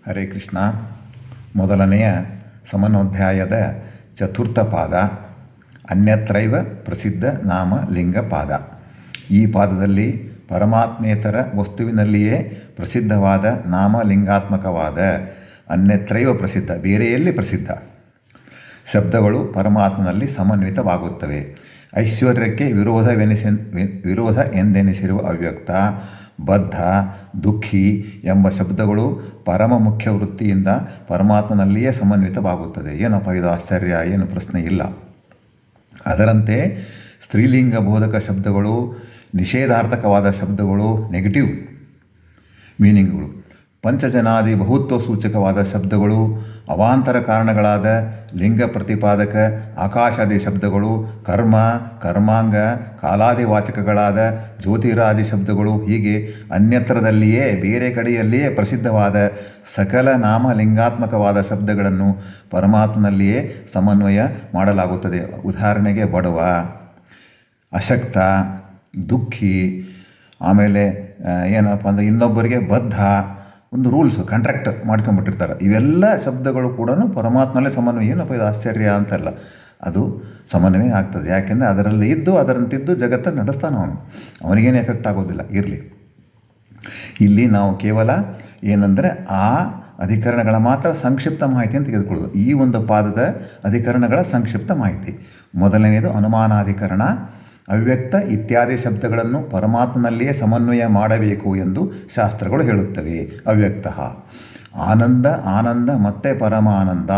ಹರೇ ಕೃಷ್ಣ. ಮೊದಲನೆಯ ಸಮನೋಧ್ಯಾಯದ ಚತುರ್ಥ ಪಾದ ಅನ್ಯತ್ರೈವ ಪ್ರಸಿದ್ಧ ನಾಮ ಲಿಂಗ ಪಾದ. ಈ ಪಾದದಲ್ಲಿ ಪರಮಾತ್ಮೇತರ ವಸ್ತುವಿನಲ್ಲಿಯೇ ಪ್ರಸಿದ್ಧವಾದ ನಾಮಲಿಂಗಾತ್ಮಕವಾದ ಅನ್ಯತ್ರೈವ ಪ್ರಸಿದ್ಧ, ಬೇರೆಯಲ್ಲಿ ಪ್ರಸಿದ್ಧ ಶಬ್ದಗಳು ಪರಮಾತ್ಮನಲ್ಲಿ ಸಮನ್ವಿತವಾಗುತ್ತವೆ. ಐಶ್ವರ್ಯಕ್ಕೆ ವಿರೋಧ ಎಂದೆನಿಸಿರುವ ಅವ್ಯಕ್ತ, ಬದ್ಧ, ದುಃಖಿ ಎಂಬ ಶಬ್ದಗಳು ಪರಮ ಮುಖ್ಯ ವೃತ್ತಿಯಿಂದ ಪರಮಾತ್ಮನಲ್ಲಿಯೇ ಸಮನ್ವಿತವಾಗುತ್ತದೆ. ಏನಪ್ಪ ಇದು ಆಶ್ಚರ್ಯ, ಏನು ಪ್ರಶ್ನೆ ಇಲ್ಲ. ಅದರಂತೆ ಸ್ತ್ರೀಲಿಂಗ ಬೋಧಕ ಶಬ್ದಗಳು, ನಿಷೇಧಾರ್ಥಕವಾದ ಶಬ್ದಗಳು, ನೆಗೆಟಿವ್ ಮೀನಿಂಗ್ಗಳು, ಪಂಚಜನಾದಿ ಬಹುತ್ವ ಸೂಚಕವಾದ ಶಬ್ದಗಳು, ಅವಾಂತರ ಕಾರಣಗಳಾದ ಲಿಂಗ ಪ್ರತಿಪಾದಕ ಆಕಾಶಾದಿ ಶಬ್ದಗಳು, ಕರ್ಮ, ಕರ್ಮಾಂಗ, ಕಾಲಾದಿ ವಾಚಕಗಳಾದ ಜ್ಯೋತಿರಾದಿ ಶಬ್ದಗಳು, ಹೀಗೆ ಅನ್ಯತ್ರದಲ್ಲಿಯೇ ಬೇರೆ ಕಡೆಯಲ್ಲಿಯೇ ಪ್ರಸಿದ್ಧವಾದ ಸಕಲ ನಾಮಲಿಂಗಾತ್ಮಕವಾದ ಶಬ್ದಗಳನ್ನು ಪರಮಾತ್ಮನಲ್ಲಿಯೇ ಸಮನ್ವಯ ಮಾಡಲಾಗುತ್ತದೆ. ಉದಾಹರಣೆಗೆ ಬಡವ, ಅಶಕ್ತ, ದುಃಖಿ, ಆಮೇಲೆ ಏನಪ್ಪ ಅಂದರೆ ಇನ್ನೊಬ್ಬರಿಗೆ ಬದ್ಧ, ಒಂದು ರೂಲ್ಸ್ ಕಾಂಟ್ರಾಕ್ಟ್ ಮಾಡ್ಕೊಂಡ್ಬಿಟ್ಟಿರ್ತಾರೆ. ಇವೆಲ್ಲ ಶಬ್ದಗಳು ಕೂಡ ಪರಮಾತ್ಮಲ್ಲೇ ಸಮನ್ವಯ. ಏನಪ್ಪ ಇದು ಆಶ್ಚರ್ಯ ಅಂತಲ್ಲ, ಅದು ಸಮನ್ವಯ ಆಗ್ತದೆ. ಯಾಕೆಂದರೆ ಅದರಲ್ಲಿ ಇದ್ದು ಅದರಂತಿದ್ದು ಜಗತ್ತನ್ನು ನಡೆಸ್ತಾನೆ ಅವನು, ಅವನಿಗೇನು ಎಫೆಕ್ಟ್ ಆಗೋದಿಲ್ಲ. ಇರಲಿ, ಇಲ್ಲಿ ನಾವು ಕೇವಲ ಏನಂದರೆ ಆ ಅಧಿಕರಣಗಳ ಮಾತ್ರ ಸಂಕ್ಷಿಪ್ತ ಮಾಹಿತಿಯನ್ನು ತೆಗೆದುಕೊಳ್ಳೋದು. ಈ ಒಂದು ಪಾದದ ಅಧಿಕರಣಗಳ ಸಂಕ್ಷಿಪ್ತ ಮಾಹಿತಿ. ಮೊದಲನೆಯದು ಅನುಮಾನಾಧಿಕರಣ. ಅವ್ಯಕ್ತ ಇತ್ಯಾದಿ ಶಬ್ದಗಳನ್ನು ಪರಮಾತ್ಮನಲ್ಲಿಯೇ ಸಮನ್ವಯ ಮಾಡಬೇಕು ಎಂದು ಶಾಸ್ತ್ರಗಳು ಹೇಳುತ್ತವೆ. ಅವ್ಯಕ್ತ ಆನಂದ, ಆನಂದ ಮತ್ತು ಪರಮಾನಂದ,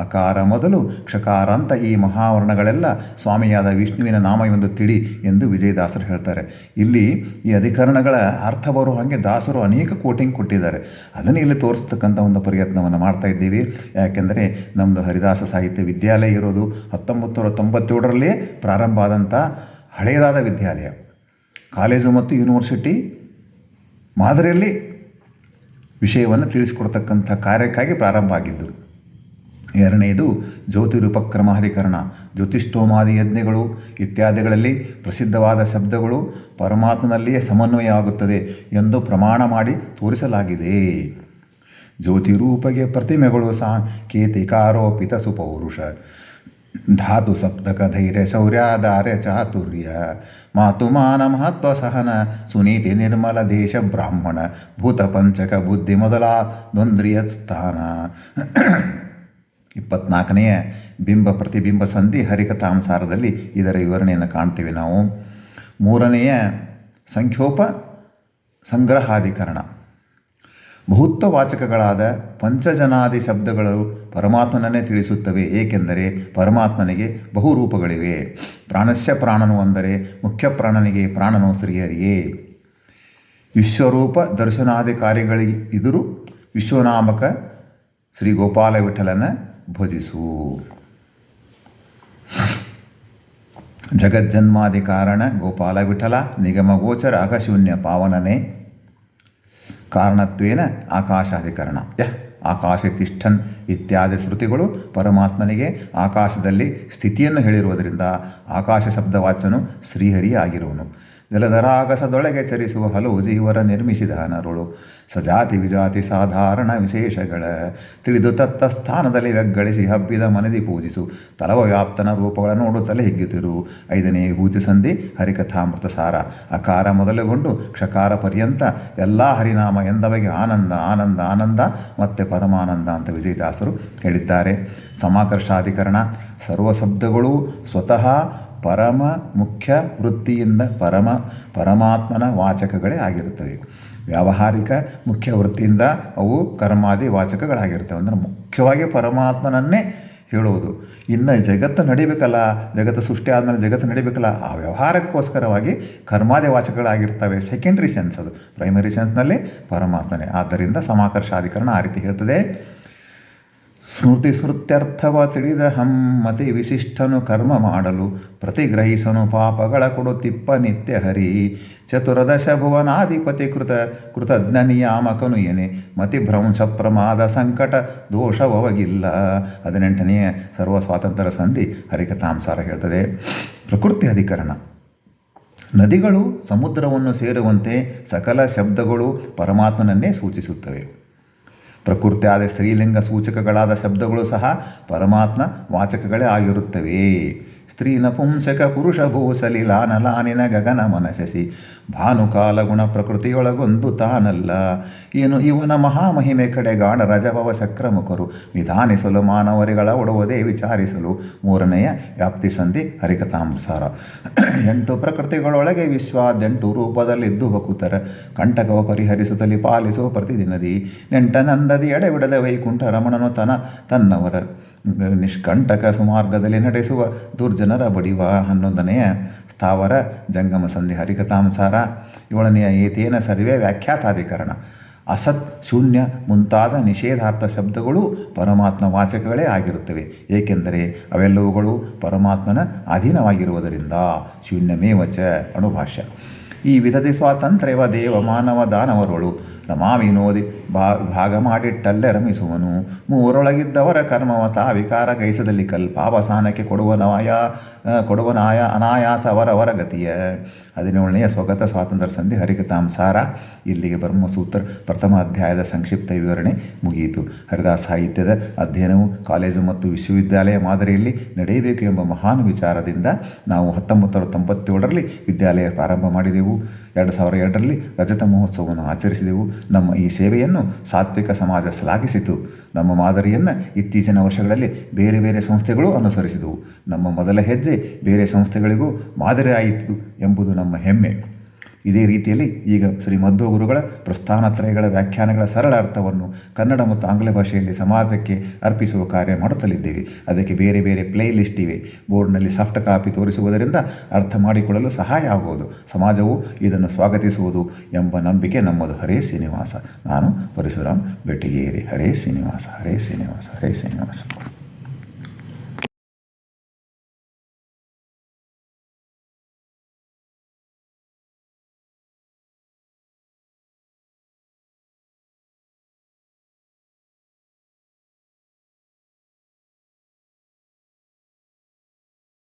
ಅಕಾರ ಮೊದಲು ಕ್ಷಕಾರಾಂತ ಈ ಮಹಾವರ್ಣಗಳೆಲ್ಲ ಸ್ವಾಮಿಯಾದ ವಿಷ್ಣುವಿನ ನಾಮವೆಂದು ತಿಳಿ ಎಂದು ವಿಜಯದಾಸರು ಹೇಳ್ತಾರೆ. ಇಲ್ಲಿ ಈ ಅಧಿಕರಣಗಳ ಅರ್ಥ ಬರೋ ಹಾಗೆ ದಾಸರು ಅನೇಕ ಕೋಟಿಂಗ್ ಕೊಟ್ಟಿದ್ದಾರೆ. ಅದನ್ನು ಇಲ್ಲಿ ತೋರಿಸ್ತಕ್ಕಂಥ ಒಂದು ಪ್ರಯತ್ನವನ್ನು ಮಾಡ್ತಾ ಇದ್ದೀವಿ. ಯಾಕೆಂದರೆ ನಮ್ಮದು ಹರಿದಾಸ ಸಾಹಿತ್ಯ ವಿದ್ಯಾಲಯ ಇರೋದು 1997 ಪ್ರಾರಂಭ ಆದಂಥ ಹಳೆಯದಾದ ವಿದ್ಯಾಲಯ. ಕಾಲೇಜು ಮತ್ತು ಯೂನಿವರ್ಸಿಟಿ ಮಾದರಿಯಲ್ಲಿ ವಿಷಯವನ್ನು ತಿಳಿಸಿಕೊಡ್ತಕ್ಕಂಥ ಕಾರ್ಯಕ್ಕಾಗಿ ಪ್ರಾರಂಭ ಆಗಿದ್ದು. ಎರಡನೆಯದು ಜ್ಯೋತಿರುಪಕ್ರಮಾಧಿಕರಣ. ಜ್ಯೋತಿಷ್ಠೋಮಾದಿ ಯಜ್ಞಗಳು ಇತ್ಯಾದಿಗಳಲ್ಲಿ ಪ್ರಸಿದ್ಧವಾದ ಶಬ್ದಗಳು ಪರಮಾತ್ಮನಲ್ಲಿಯೇ ಸಮನ್ವಯ ಆಗುತ್ತದೆ ಎಂದು ಪ್ರಮಾಣ ಮಾಡಿ ತೋರಿಸಲಾಗಿದೆ. ಜ್ಯೋತಿರೂಪಗೆ ಪ್ರತಿಮೆಗಳು ಸಾಂಕೇತಿಕಾರೋಪಿತ ಸುಪೌರುಷ, ಧಾತು ಸಪ್ತಕ ಧೈರ್ಯ ಶೌರ್ಯಾಧಾರ್ಯ ಚಾತುರ್ಯ, ಮಾತುಮಾನ ಮಹತ್ವ ಸಹನ, ಸುನೀತಿ ನಿರ್ಮಲ ದೇಶ ಬ್ರಾಹ್ಮಣ, ಭೂತ ಪಂಚಕ ಬುದ್ಧಿ ಮೊದಲಾದೊಂದ್ರಿಯ ಸ್ಥಾನ. 24ನೆಯ ಬಿಂಬ ಪ್ರತಿಬಿಂಬ ಸಂಧಿ ಹರಿಕಥಾಂಸಾರದಲ್ಲಿ ಇದರ ವಿವರಣೆಯನ್ನು ಕಾಣ್ತೀವಿ ನಾವು. 3ನೆಯ ಸಂಖ್ಯೋಪ ಸಂಗ್ರಹಾಧಿಕರಣ. ಬಹುತ್ವವಾಚಕಗಳಾದ ಪಂಚಜನಾದಿ ಶಬ್ದಗಳು ಪರಮಾತ್ಮನನ್ನೇ ತಿಳಿಸುತ್ತವೆ. ಏಕೆಂದರೆ ಪರಮಾತ್ಮನಿಗೆ ಬಹುರೂಪಗಳಿವೆ. ಪ್ರಾಣಸ್ಯ ಪ್ರಾಣನು ಅಂದರೆ ಮುಖ್ಯ ಪ್ರಾಣನಿಗೆ ಪ್ರಾಣನು ಶ್ರೀಹರಿಯೇ. ವಿಶ್ವರೂಪ ದರ್ಶನಾದಿ ಕಾರ್ಯಗಳಿಗಿದುರು ವಿಶ್ವನಾಮಕ ಶ್ರೀ ಗೋಪಾಲ ವಿಠಲನ ಭಜಿಸು. ಜಗಜ್ಜನ್ಮಾದಿ ಕಾರಣ ಗೋಪಾಲ ವಿಠಲ, ನಿಗಮಗೋಚರ ಅಘಶೂನ್ಯ ಪಾವನನೇ, ಕಾರಣತ್ವೇನ ಆಕಾಶಾಧಿಕರಣ. ಆಕಾಶ ತಿಷ್ಠನ್ ಇತ್ಯಾದಿ ಶ್ರುತಿಗಳು ಪರಮಾತ್ಮನಿಗೆ ಆಕಾಶದಲ್ಲಿ ಸ್ಥಿತಿಯನ್ನು ಹೇಳಿರುವುದರಿಂದ ಆಕಾಶ ಶಬ್ದವಾಚನು ಶ್ರೀಹರಿ ಆಗಿರುವನು. ಜಲಧರಾಗಸದೊಳಗೆ ಚರಿಸುವ ಹಲವು ಜೀವರ ನಿರ್ಮಿಸಿದ ನರುಳು, ಸಜಾತಿ ವಿಜಾತಿ ಸಾಧಾರಣ ವಿಶೇಷಗಳ ತಿಳಿದು ತತ್ತ ಸ್ಥಾನದಲ್ಲಿ ವ್ಯಗ್ಗಳಿಸಿ ಹಬ್ಬಿದ ಮನದಿ ಪೂಜಿಸು. ತಲವ ವ್ಯಾಪ್ತನ ರೂಪಗಳ ನೋಡುತ್ತಲೇ ಹಿಗ್ಗುತ್ತಿರು. 5ನೇ ವಿಭೂತಿ ಸಂಧಿ ಹರಿಕಥಾಮೃತ ಸಾರ. ಅಕಾರ ಮೊದಲುಗೊಂಡು ಕ್ಷಕಾರ ಪರ್ಯಂತ ಎಲ್ಲ ಹರಿನಾಮ ಎಂದವಗೆ ಆನಂದ, ಆನಂದ, ಆನಂದ ಮತ್ತು ಪರಮಾನಂದ ಅಂತ ವಿಜಯದಾಸರು ಹೇಳಿದ್ದಾರೆ. ಸಮಾಕರ್ಷಾಧಿಕರಣ. ಸರ್ವ ಶಬ್ದಗಳು ಸ್ವತಃ ಪರಮ ಮುಖ್ಯ ವೃತ್ತಿಯಿಂದ ಪರಮಾತ್ಮನ ವಾಚಕಗಳೇ ಆಗಿರುತ್ತವೆ. ವ್ಯಾವಹಾರಿಕ ಮುಖ್ಯ ವೃತ್ತಿಯಿಂದ ಅವು ಕರ್ಮಾದಿ ವಾಚಕಗಳಾಗಿರ್ತವೆ. ಅಂದರೆ ಮುಖ್ಯವಾಗಿ ಪರಮಾತ್ಮನನ್ನೇ ಹೇಳುವುದು. ಇನ್ನು ಜಗತ್ತು ನಡಿಬೇಕಲ್ಲ, ಜಗತ್ತು ಸೃಷ್ಟಿ ಆದಮೇಲೆ ಜಗತ್ತು ನಡಿಬೇಕಲ್ಲ, ಆ ವ್ಯವಹಾರಕ್ಕೋಸ್ಕರವಾಗಿ ಕರ್ಮಾದಿ ವಾಚಕಗಳಾಗಿರ್ತವೆ. ಸೆಕೆಂಡ್ರಿ ಸೆನ್ಸ್, ಅದು ಪ್ರೈಮರಿ ಸೆನ್ಸ್ನಲ್ಲಿ ಪರಮಾತ್ಮನೇ. ಆದ್ದರಿಂದ ಸಮಾಕರ್ಷಾಧಿಕರಣ ಆ ರೀತಿ ಹೇಳ್ತದೆ. ಸ್ಮೃತಿ ಸ್ಮೃತ್ಯರ್ಥವ ತಿಳಿದ ಹಮ್ಮತಿ ವಿಶಿಷ್ಟನು ಕರ್ಮ ಮಾಡಲು ಪ್ರತಿಗ್ರಹಿಸನು ಪಾಪಗಳ ಕೊಡುತ್ತಿಪ್ಪ ನಿತ್ಯ ಹರಿ. ಚತುರ್ದಶ ಭುವನಾಧಿಪತಿ ಕೃತಜ್ಞ ನಿಯಾಮಕನು ಏನೆ ಮತಿಭ್ರಂಶ ಪ್ರಮಾದ ಸಂಕಟ ದೋಷವಗಿಲ್ಲ. 18ನೆಯ ಸರ್ವ ಸ್ವಾತಂತ್ರ್ಯ ಸಂಧಿ ಹರಿಕಥಾಂಸಾರ ಹೇಳ್ತದೆ. ಪ್ರಕೃತಿ ಅಧಿಕರಣ. ನದಿಗಳು ಸಮುದ್ರವನ್ನು ಸೇರುವಂತೆ ಸಕಲ ಶಬ್ದಗಳು ಪರಮಾತ್ಮನನ್ನೇ ಸೂಚಿಸುತ್ತವೆ. ಪ್ರಕೃತಿಯಾದ ಸ್ತ್ರೀಲಿಂಗ ಸೂಚಕಗಳಾದ ಶಬ್ದಗಳು ಸಹ ಪರಮಾತ್ಮ ವಾಚಕಗಳೇ ಆಗಿರುತ್ತವೆ. ಸ್ತ್ರೀ ನಪುಂಸಕ ಪುರುಷ ಭೂಸಲಿ ಲಾನಲಾನಿನ ಗಗನ ಮನಸಸಿ ಭಾನುಕಾಲ ಗುಣ ಪ್ರಕೃತಿಯೊಳಗೊಂದು ತಾನಲ್ಲ. ಏನು ಇವನ ಮಹಾಮಹಿಮೆ ಕಡೆಗಾಣ ರಜಭವ ಸಕ್ರಮುಖರು ನಿಧಾನಿಸಲು ಮಾನವರಿಗಳ ಒಡುವುದೇ ವಿಚಾರಿಸಲು. ಮೂರನೆಯ ವ್ಯಾಪ್ತಿ ಸಂಧಿ ಹರಿಕಥಾಂಸಾರ. 8 ಪ್ರಕೃತಿಗಳೊಳಗೆ ವಿಶ್ವಾದ್ಯಂಟು ರೂಪದಲ್ಲಿದ್ದು ಬಕುತರ ಕಂಟಕವ ಪರಿಹರಿಸುತ್ತಲಿ ಪಾಲಿಸುವ ಪ್ರತಿದಿನದಿ. ನೆಂಟನಂದದಿ ಎಡೆಬಿಡದ ವೈಕುಂಠ ರಮಣನು ತನ್ನವರ ನಿಷ್ಕಂಟಕ ಸುಮಾರ್ಗದಲ್ಲಿ ನಡೆಸುವ ದುರ್ಜನರ ಬಡಿವ. 11ನೆಯ ಸ್ಥಾವರ ಜಂಗಮ ಸಂಧಿ ಹರಿಕಥಾಂಸಾರ. 7ನೆಯ ಏತೇನ ಸರ್ವೇ ವ್ಯಾಖ್ಯಾತಾಧಿಕರಣ. ಅಸತ್ ಶೂನ್ಯ ಮುಂತಾದ ನಿಷೇಧಾರ್ಥ ಶಬ್ದಗಳು ಪರಮಾತ್ಮ ವಾಚಕಗಳೇ ಆಗಿರುತ್ತವೆ, ಏಕೆಂದರೆ ಅವೆಲ್ಲವುಗಳು ಪರಮಾತ್ಮನ ಅಧೀನವಾಗಿರುವುದರಿಂದ. ಶೂನ್ಯಮೇವಚ ಅಣುಭಾಷ್ಯ. ಈ ವಿಧದಿ ಸ್ವಾತಂತ್ರ್ಯವ ದೇವ ಮಾನವ ದಾನವರೊಳು ರಮಾವಿನೋದಿ ಭಾಗ ಮಾಡಿಟ್ಟಲ್ಲೇ ರಮಿಸುವನು. ಮೂರೊಳಗಿದ್ದವರ ಕರ್ಮವ ತಾ ವಿಕಾರ ಗೈಸದಲ್ಲಿ ಕಲ್ಪಾವಸಾನಕ್ಕೆ ಕೊಡುವನಾಯ ಅನಾಯಾಸ ಅವರವರ ಗತಿಯ. 17ನೆಯ ಸ್ವಗತ ಸ್ವಾತಂತ್ರ್ಯ ಸಂಧಿ ಹರಿಕಥಾಂಸಾರ. ಇಲ್ಲಿಗೆ ಬ್ರಹ್ಮಸೂತ್ರ ಪ್ರಥಮ ಅಧ್ಯಾಯದ ಸಂಕ್ಷಿಪ್ತ ವಿವರಣೆ ಮುಗಿಯಿತು. ಹರಿದಾಸ ಸಾಹಿತ್ಯದ ಅಧ್ಯಯನವು ಕಾಲೇಜು ಮತ್ತು ವಿಶ್ವವಿದ್ಯಾಲಯ ಮಾದರಿಯಲ್ಲಿ ನಡೆಯಬೇಕು ಎಂಬ ಮಹಾನ್ ವಿಚಾರದಿಂದ ನಾವು 1997ರಲ್ಲಿ ವಿದ್ಯಾಲಯ ಪ್ರಾರಂಭ ಮಾಡಿದೆವು. 2002ರಲ್ಲಿ ರಜತ ಮಹೋತ್ಸವವನ್ನು ಆಚರಿಸಿದೆವು. ನಮ್ಮ ಈ ಸೇವೆಯನ್ನು ಸಾತ್ವಿಕ ಸಮಾಜ ಶ್ಲಾಘಿಸಿತು. ನಮ್ಮ ಮಾದರಿಯನ್ನು ಇತ್ತೀಚಿನ ವರ್ಷಗಳಲ್ಲಿ ಬೇರೆ ಬೇರೆ ಸಂಸ್ಥೆಗಳು ಅನುಸರಿಸಿದವು. ನಮ್ಮ ಮೊದಲ ಹೆಜ್ಜೆ ಬೇರೆ ಸಂಸ್ಥೆಗಳಿಗೂ ಮಾದರಿ ಆಯಿತು ಎಂಬುದು ನಮ್ಮ ಹೆಮ್ಮೆ. ಇದೇ ರೀತಿಯಲ್ಲಿ ಈಗ ಶ್ರೀ ಮಧ್ವ ಗುರುಗಳ ಪ್ರಸ್ಥಾನತ್ರಯಗಳ ವ್ಯಾಖ್ಯಾನಗಳ ಸರಳ ಅರ್ಥವನ್ನು ಕನ್ನಡ ಮತ್ತು ಆಂಗ್ಲ ಭಾಷೆಯಲ್ಲಿ ಸಮಾಜಕ್ಕೆ ಅರ್ಪಿಸುವ ಕಾರ್ಯ ಮಾಡುತ್ತಲಿದ್ದೇವೆ. ಅದಕ್ಕೆ ಬೇರೆ ಬೇರೆ ಪ್ಲೇ ಲಿಸ್ಟ್ ಇವೆ. ಬೋರ್ಡ್ನಲ್ಲಿ ಸಾಫ್ಟ್ ಕಾಪಿ ತೋರಿಸುವುದರಿಂದ ಅರ್ಥ ಮಾಡಿಕೊಳ್ಳಲು ಸಹಾಯ ಆಗುವುದು. ಸಮಾಜವು ಇದನ್ನು ಸ್ವಾಗತಿಸುವುದು ಎಂಬ ನಂಬಿಕೆ ನಮ್ಮದು. ಹರೇ ಶ್ರೀನಿವಾಸ. ನಾನು ಪರಶುರಾಮ್ ಬೆಟ್ಟಿಗೇರಿ. ಹರೇ ಶ್ರೀನಿವಾಸ, ಹರೇ ಶ್ರೀನಿವಾಸ, ಹರೇ ಶ್ರೀನಿವಾಸ.